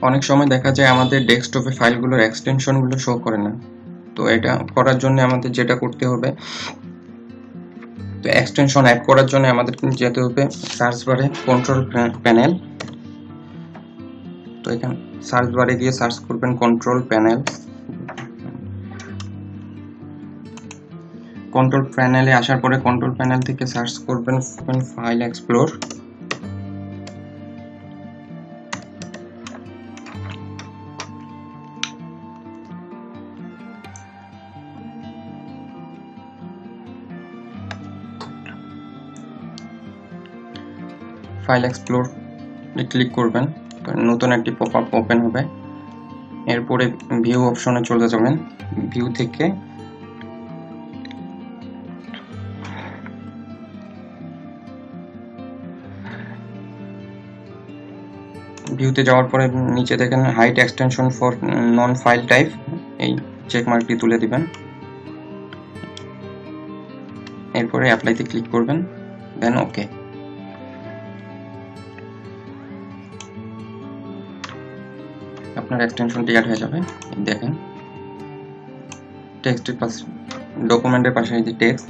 অনেক সময় দেখা যায় আমাদের ডেস্কটপে ফাইলগুলোর এক্সটেনশনগুলো শো করে না। তো এটা করার জন্য আমাদের যেটা করতে হবে, তো এক্সটেনশন অ্যাড করার জন্য আমাদের কিন্তু যেতে হবে সার্চ বারে কন্ট্রোল প্যানেল। তো এখানে সার্চ বারে গিয়ে সার্চ করবেন কন্ট্রোল প্যানেল। কন্ট্রোল প্যানেলে আসার পরে কন্ট্রোল প্যানেল থেকে সার্চ করবেন file explore. File explore click করবেন, নতুন একটি পপআপ ওপেন হবে। এরপরে ভিউ অপশনে চলে যাবেন। ভিউ থেকে ভিউতে যাওয়ার পরে নিচে দেখেন hide extension for non file type, এই চেক মার্কটি তুলে দিবেন। এরপরে অ্যাপ্লাইতে ক্লিক করবেন, দেন ওকে। আপনার এক্সটেনশনটি অ্যাড হয়ে যাবে। দেখেন টেক্সটের পাশে, ডকুমেন্টের পাশে এই যে টেক্সট,